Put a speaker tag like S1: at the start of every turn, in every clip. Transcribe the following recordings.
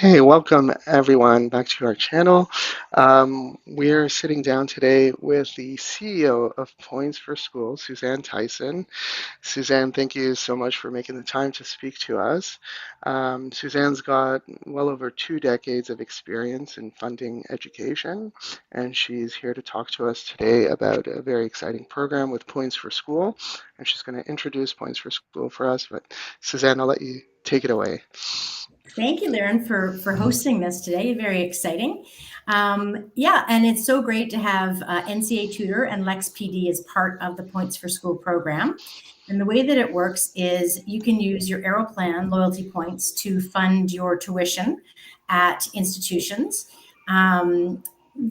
S1: Okay, welcome everyone back to our channel. We're sitting down today with the CEO of Points for School, Suzanne Tyson. Suzanne, thank you so much for making the time to speak to us. Suzanne's got well over 2 decades of experience in funding education, and she's here to talk to us today about a very exciting program with Points for School, and she's going to introduce Points for School for us. But Suzanne, I'll let you take it away.
S2: Thank you, Lauren, for hosting this today. Very exciting. Yeah, and it's so great to have NCA Tutor and Lex PD as part of the Points for School program. And the way that it works is you can use your Aeroplan loyalty points to fund your tuition at institutions.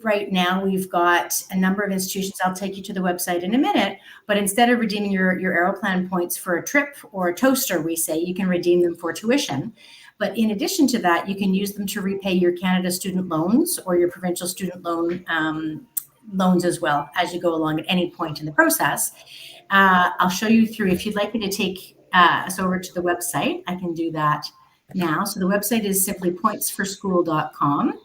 S2: Right now, we've got a number of institutions. I'll take you to the website in a minute. But instead of redeeming your Aeroplan points for a trip or a toaster, we say you can redeem them for tuition. But in addition to that, you can use them to repay your Canada student loans or your provincial student loans as well as you go along at any point in the process. I'll show you through. If you'd like me to take us over to the website, I can do that now. So the website is simply pointsforschool.com.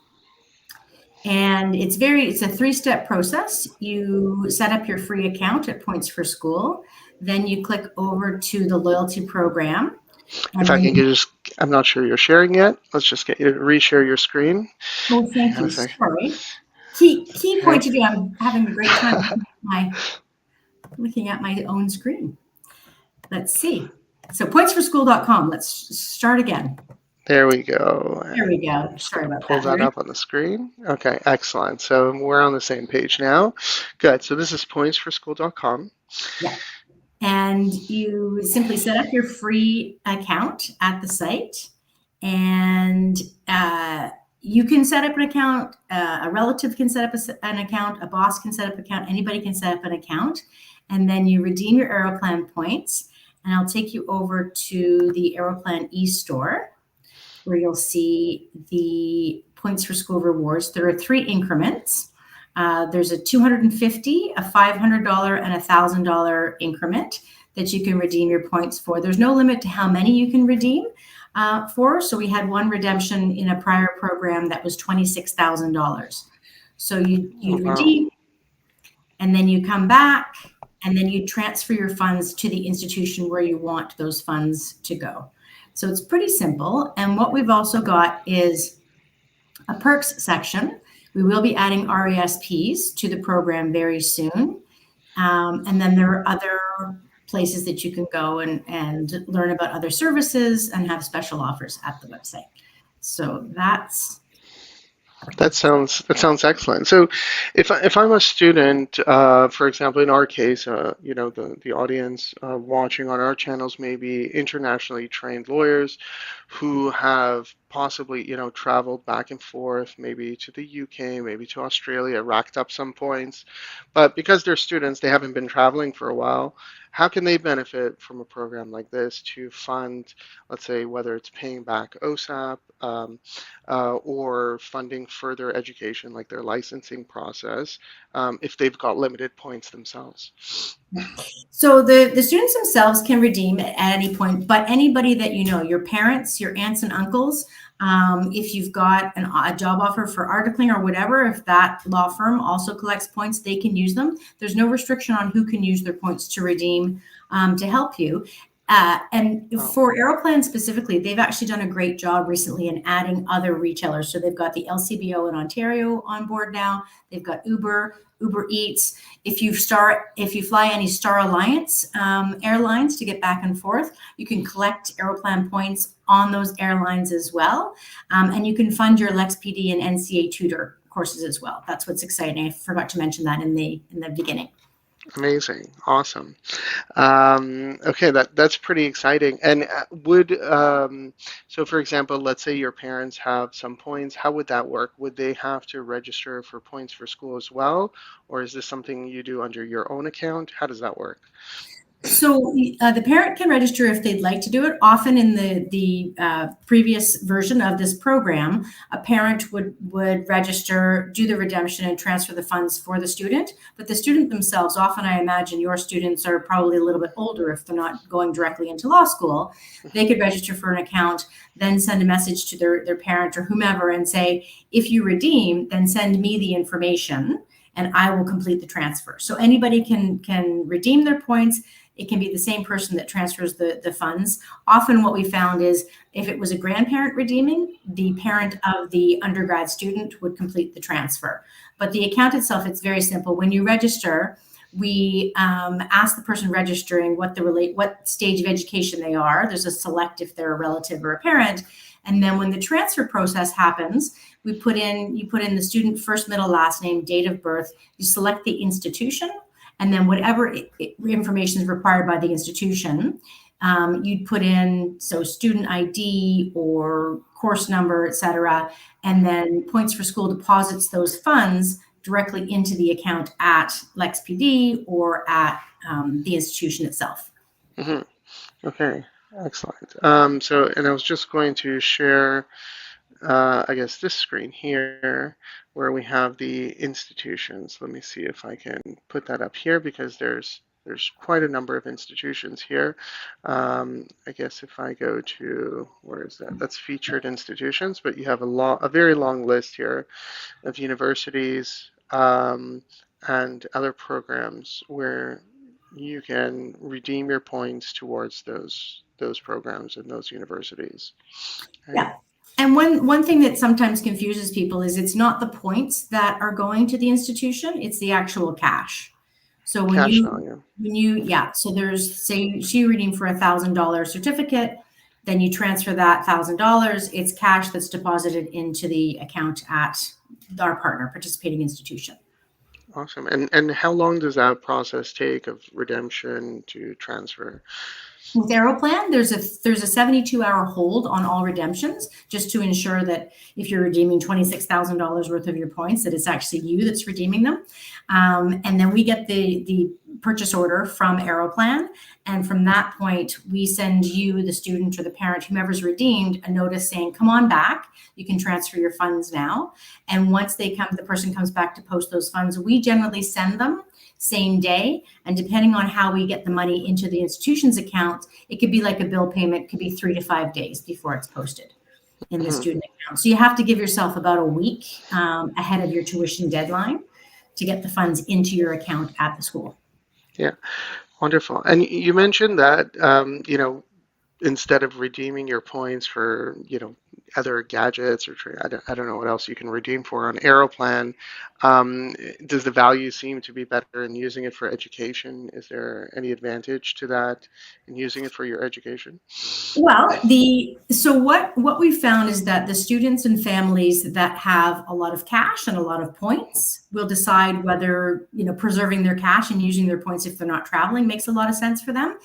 S2: And it's a 3-step process. You set up your free account at Points for School. Then you click over to the loyalty program.
S1: If I can I'm not sure you're sharing yet. Let's just get you to reshare your screen.
S2: Oh, thank you. Sorry. Key point to do. I'm having a great time looking at my own screen. Let's see. So pointsforschool.com. Let's start again.
S1: There we go.
S2: There we go. Sorry about that.
S1: Pull that up on the screen. Okay, excellent. So we're on the same page now. Good. So this is pointsforschool.com.
S2: Yeah. And you simply set up your free account at the site, and you can set up an account. A relative can set up an account. A boss can set up an account. Anybody can set up an account, and then you redeem your Aeroplan points. And I'll take you over to the Aeroplan e-store, where you'll see the Points for School rewards. There are 3 increments. There's a $250, a $500, and a $1,000 increment that you can redeem your points for. There's no limit to how many you can redeem for. So we had one redemption in a prior program that was $26,000. So you redeem, and then you come back, and then you transfer your funds to the institution where you want those funds to go. So it's pretty simple. And what we've also got is a perks section. We will be adding RESPs to the program very soon. And then there are other places that you can go and learn about other services and have special offers at the website. So
S1: that sounds excellent. So if I'm a student, for example, in our case, the audience watching on our channels may be internationally trained lawyers who have possibly, traveled back and forth, maybe to the UK, maybe to Australia, racked up some points. But because they're students, they haven't been traveling for a while. How can they benefit from a program like this to fund, let's say, whether it's paying back OSAP or funding further education, like their licensing process, if they've got limited points themselves?
S2: So the students themselves can redeem at any point, but anybody that your parents, your aunts and uncles, if you've got a job offer for articling or whatever, if that law firm also collects points, they can use them. There's no restriction on who can use their points to redeem to help you. For Aeroplan specifically, they've actually done a great job recently in adding other retailers. So they've got the LCBO in Ontario on board now. They've got Uber Eats. If you fly any Star Alliance airlines to get back and forth, you can collect Aeroplan points on those airlines as well. And you can fund your Lex PD and NCA Tutor courses as well. That's what's exciting. I forgot to mention that in the beginning.
S1: Amazing. Awesome. Okay, that's pretty exciting. And so for example, let's say your parents have some points, how would that work? Would they have to register for Points for School as well? Or is this something you do under your own account? How does that work?
S2: So the parent can register if they'd like to do it. Often in the previous version of this program, a parent would register, do the redemption, and transfer the funds for the student. But the student themselves, often I imagine your students are probably a little bit older if they're not going directly into law school. They could register for an account, then send a message to their parent or whomever and say, if you redeem, then send me the information and I will complete the transfer. So anybody can redeem their points. It can be the same person that transfers the funds. Often what we found is if it was a grandparent redeeming, the parent of the undergrad student would complete the transfer. But the account itself, it's very simple. When you register, we ask the person registering what stage of education they are. There's a select if they're a relative or a parent. And then when the transfer process happens, you put in the student first, middle, last name, date of birth. You select the institution, and then whatever information is required by the institution, you'd put in, so student ID or course number, et cetera, and then Points for School deposits those funds directly into the account at LexPD or at the institution itself.
S1: Mhm. Okay, excellent. And I was just going to share, I guess, this screen here where we have the institutions. Let me see if I can put that up here because there's quite a number of institutions here. I guess if I go to, where is that? That's featured institutions, but you have a very long list here of universities and other programs where you can redeem your points towards those programs and those universities. Right?
S2: Yeah. And one thing that sometimes confuses people is it's not the points that are going to the institution, it's the actual cash. So
S1: Cash value.
S2: so there's, say she redeemed for $1,000 certificate, then you transfer that $1,000, it's cash that's deposited into the account at our partner participating institution.
S1: Awesome. And how long does that process take of redemption to transfer?
S2: With Aeroplan, there's a 72-hour hold on all redemptions, just to ensure that if you're redeeming $26,000 worth of your points, that it's actually you that's redeeming them. And then we get the purchase order from Aeroplan, and from that point, we send you, the student or the parent, whomever's redeemed, a notice saying, "Come on back. You can transfer your funds now." And once the person comes back to post those funds, we generally send them same day. And depending on how we get the money into the institution's account, it could be like a bill payment, could be 3 to 5 days before it's posted in the
S1: Mhm.
S2: student account. So you have to give yourself about a week ahead of your tuition deadline to get the funds into your account at the school.
S1: Yeah, wonderful. And you mentioned that, instead of redeeming your points for, other gadgets or I don't know what else you can redeem for on Aeroplan, does the value seem to be better in using it for education? Is there any advantage to that in using it for your education?
S2: Well, what we found is that the students and families that have a lot of cash and a lot of points will decide whether, preserving their cash and using their points if they're not traveling makes a lot of sense for them.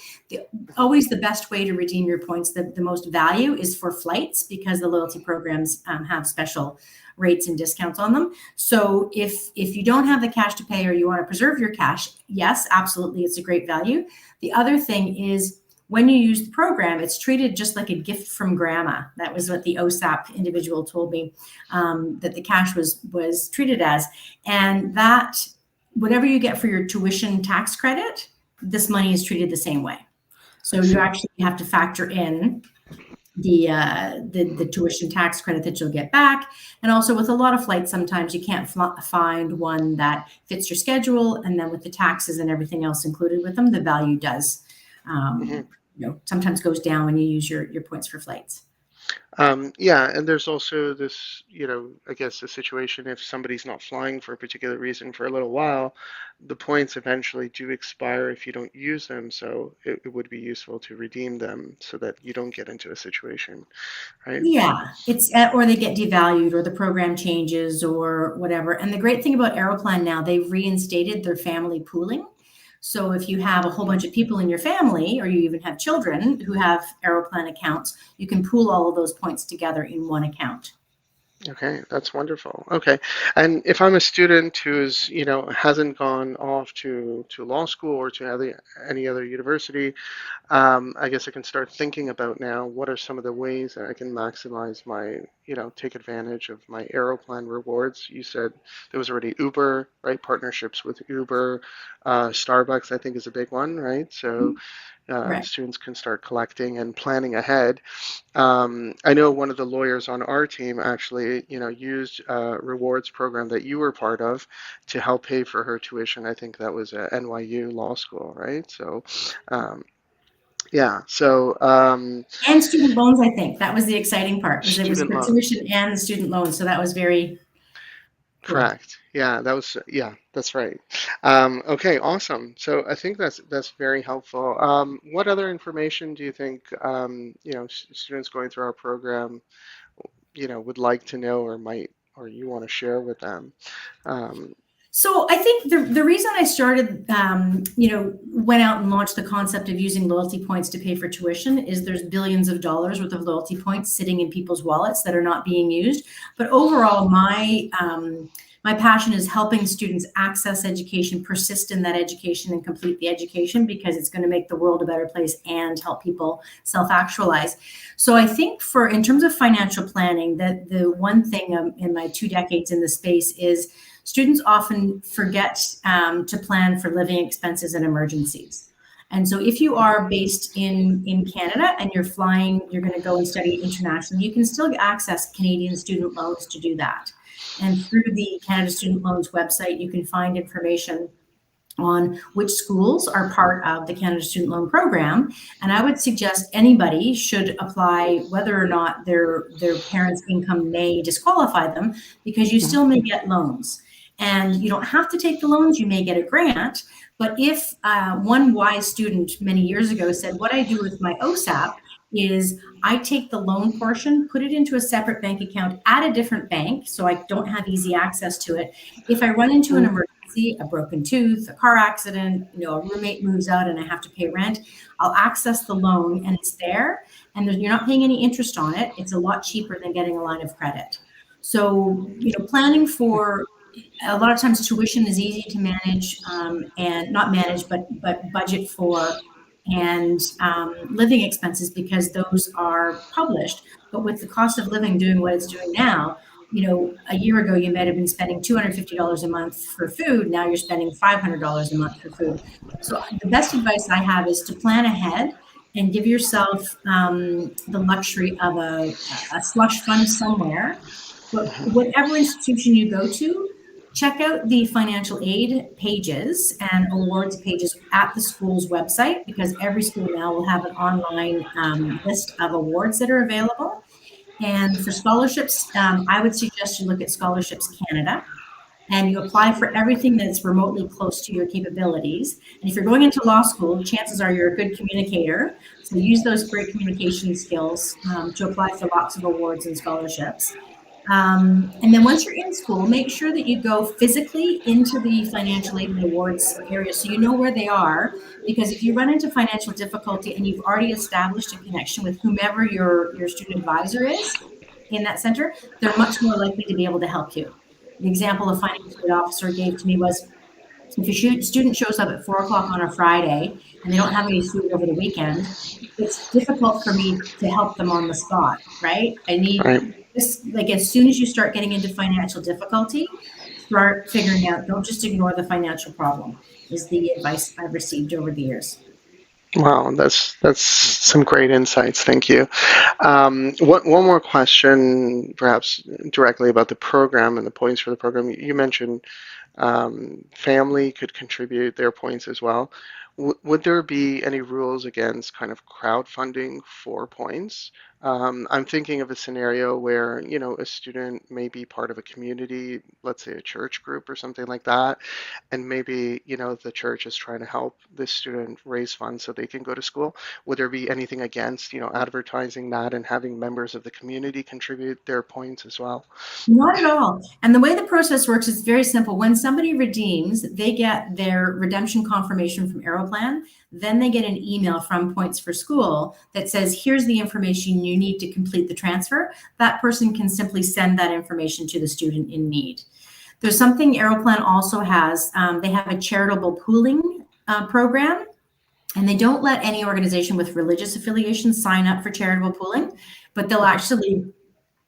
S2: Always the best way to redeem your points, the most value is for flights, because the loyalty programs have special rates and discounts on them. So if you don't have the cash to pay or you want to preserve your cash, yes, absolutely, it's a great value. The other thing is, when you use the program, it's treated just like a gift from grandma. That was what the OSAP individual told me, that the cash was treated as. And that whatever you get for your tuition tax credit, this money is treated the same way. So you actually have to factor in the tuition tax credit that you'll get back. And also with a lot of flights, sometimes you can't find one that fits your schedule. And then with the taxes and everything else included with them, the value does sometimes goes down when you use your points for flights.
S1: Yeah, and there's also this, I guess the situation if somebody's not flying for a particular reason for a little while, the points eventually do expire if you don't use them. So it would be useful to redeem them so that you don't get into a situation, right?
S2: Yeah, it's or they get devalued or the program changes or whatever. And the great thing about Aeroplan now, they've reinstated their family pooling. So if you have a whole bunch of people in your family, or you even have children who have Aeroplan accounts, you can pool all of those points together in one account.
S1: Okay, that's wonderful. Okay, and if I'm a student who's, hasn't gone off to law school or to any other university, I guess I can start thinking about now what are some of the ways that I can maximize my, take advantage of my Aeroplan rewards. You said there was already Uber, right? Partnerships with Uber, Starbucks, I think is a big one, right? So
S2: Correct.
S1: students can start collecting and planning ahead. I know one of the lawyers on our team actually, used a rewards program that you were part of to help pay for her tuition. I think that was at NYU Law School, right? So, um, yeah. So,
S2: And student loans, I think. That was the exciting part, was it was
S1: student
S2: for
S1: loans,
S2: tuition and the student loans, so that was very cool.
S1: correct. Yeah, yeah, that's right. Okay, awesome. So I think that's very helpful. What other information do you think, students going through our program, would like to know or might, or you want to share with them? Um,
S2: So I think the reason I started, went out and launched the concept of using loyalty points to pay for tuition is there's billions of dollars worth of loyalty points sitting in people's wallets that are not being used. But overall, my passion is helping students access education, persist in that education, and complete the education because it's going to make the world a better place and help people self-actualize. So I think for in terms of financial planning, that the one thing in my 2 decades in the space is students often forget to plan for living expenses and emergencies. And so if you are based in Canada and you're flying, you're going to go and study internationally, you can still access Canadian student loans to do that. And through the Canada Student Loans website, you can find information on which schools are part of the Canada Student Loan Program. And I would suggest anybody should apply whether or not their parents' income may disqualify them, because you still may get loans. And you don't have to take the loans, you may get a grant. But if one wise student many years ago said, what I do with my OSAP is I take the loan portion, put it into a separate bank account at a different bank, so I don't have easy access to it. If I run into an emergency, a broken tooth, a car accident, a roommate moves out and I have to pay rent, I'll access the loan and it's there, and you're not paying any interest on it. It's a lot cheaper than getting a line of credit. So, planning for a lot of times tuition is easy to manage, and not manage, but budget for, and living expenses, because those are published. But with the cost of living doing what it's doing now, a year ago you might have been spending $250 a month for food. Now you're spending $500 a month for food. So the best advice I have is to plan ahead and give yourself the luxury of a slush fund somewhere. But whatever institution you go to, check out the financial aid pages and awards pages at the school's website, because every school now will have an online list of awards that are available. And for scholarships, I would suggest you look at Scholarships Canada, and you apply for everything that's remotely close to your capabilities. And if you're going into law school, chances are you're a good communicator. So use those great communication skills to apply for lots of awards and scholarships. And then once you're in school, make sure that you go physically into the financial aid and awards area so you know where they are. Because if you run into financial difficulty and you've already established a connection with whomever your student advisor is in that center, they're much more likely to be able to help you. The example a financial aid officer gave to me was, if a student shows up at 4 o'clock on a Friday and they don't have any food over the weekend, it's difficult for me to help them on the spot, right? I need
S1: right.
S2: this, like, as soon as you start getting into financial difficulty, start figuring out, don't just ignore the financial problem, is the advice I've received over the years.
S1: Wow, that's some great insights. Thank you. One more question, perhaps directly about the program and the points for the program. You mentioned family could contribute their points as well. Would there be any rules against kind of crowdfunding for points? I'm thinking of a scenario where, a student may be part of a community, let's say a church group or something like that, and maybe, the church is trying to help this student raise funds so they can go to school. Would there be anything against, advertising that and having members of the community contribute their points as well?
S2: Not at all. And the way the process works is very simple. When somebody redeems, they get their redemption confirmation from Aeroplan. Aeroplan, then they get an email from Points for School that says, here's the information you need to complete the transfer. That person can simply send that information to the student in need. There's something Aeroplan also has. They have a charitable pooling program, and they don't let any organization with religious affiliations sign up for charitable pooling, but they'll
S1: Okay.
S2: actually,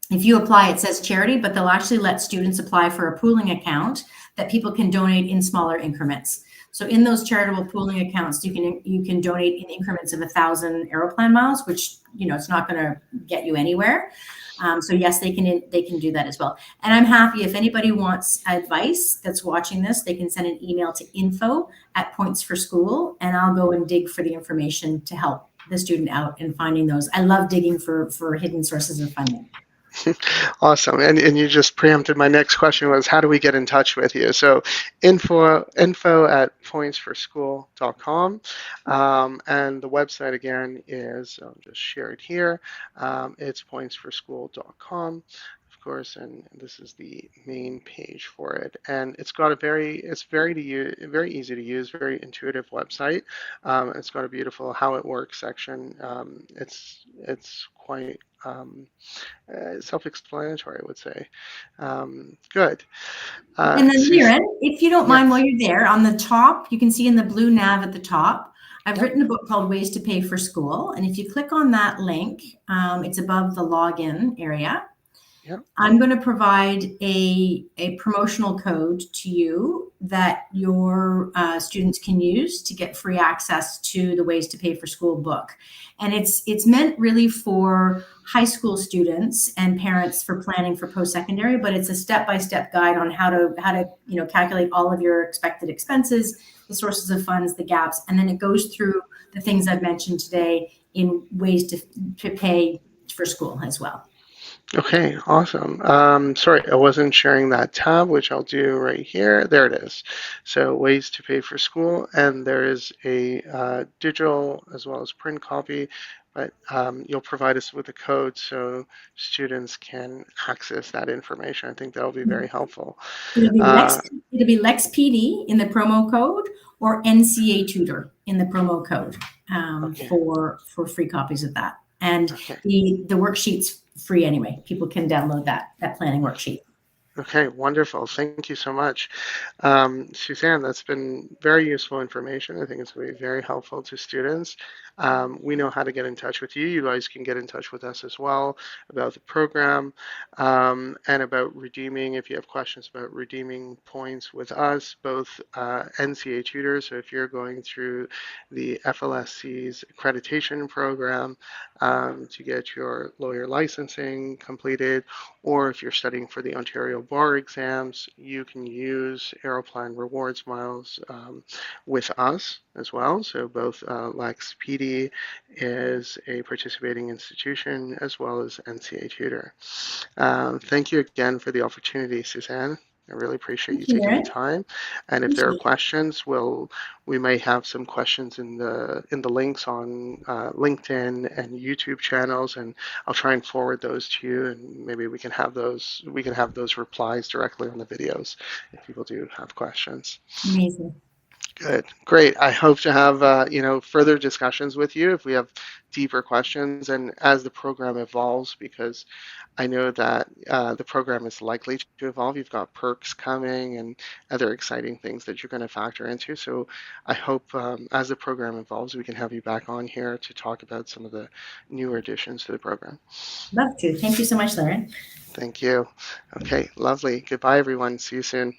S2: if you apply, it says charity, but they'll actually let students apply for a pooling account that people can donate in smaller increments. So in those charitable pooling accounts, you can donate in increments of 1,000 Aeroplan miles, which it's not going to get you anywhere. So yes, they can do that as well. And I'm happy if anybody wants advice that's watching this, they can send an email to info@Points for School, and I'll go and dig for the information to help the student out in finding those. I love digging for hidden sources of funding.
S1: Awesome. And you just preempted my next question was how do we get in touch with you? So info@pointsforschool.com. And the website again is, I'll just share it here. It's pointsforschool.com. Of course, and this is the main page for it. And it's got it's very easy to use, very intuitive website. It's got a beautiful how it works section. It's quite self-explanatory, I would say. Good.
S2: And then,
S1: Susan,
S2: Liren, if you don't mind, while
S1: yes.
S2: you're there, on the top, you can see in the blue nav at the top, I've
S1: Yep.
S2: written a book called Ways to Pay for School. And if you click on that link, it's above the login area.
S1: Yep.
S2: I'm going to provide a promotional code to you that your students can use to get free access to the Ways to Pay for School book. And it's meant really for high school students and parents for planning for post-secondary, but it's a step-by-step guide on how to calculate all of your expected expenses, the sources of funds, the gaps, and then it goes through the things I've mentioned today in ways to pay for school as well.
S1: Okay, awesome. Sorry, I wasn't sharing that tab, which I'll do right here. There it is. So ways to pay for school, and there is a digital as well as print copy, but you'll provide us with a code so students can access that information. I think that'll be very helpful.
S2: It'll be
S1: Uh,
S2: Lex PD in the promo code or NCA Tutor in the promo code
S1: okay,
S2: for free copies of that. And
S1: okay.
S2: the worksheet's free anyway. People can download that planning worksheet.
S1: Okay, wonderful. Thank you so much. Suzanne, that's been very useful information. I think it's going to be very helpful to students. We know how to get in touch with you. You guys can get in touch with us as well about the program and about redeeming, if you have questions about redeeming points with us, both NCA tutors. So if you're going through the FLSC's accreditation program to get your lawyer licensing completed, or if you're studying for the Ontario bar exams, you can use Aeroplan Rewards Miles with us as well. So both Lex PD is a participating institution as well as NCA Tutor. Thank you again for the opportunity, Suzanne. I really appreciate you
S2: Thank you,
S1: taking the
S2: Erin.
S1: time. And if there are
S2: Appreciate it.
S1: questions, we may have some questions in the links on LinkedIn and YouTube channels, and I'll try and forward those to you, and maybe we can have those replies directly on the videos if people do have questions.
S2: Amazing.
S1: Good, great. I hope to have further discussions with you if we have deeper questions and as the program evolves, because I know that the program is likely to evolve. You've got perks coming and other exciting things that you're going to factor into. So I hope as the program evolves, we can have you back on here to talk about some of the newer additions to the program.
S2: Love to. Thank you so much, Lauren.
S1: Thank you. Okay, lovely. Goodbye, everyone. See you soon.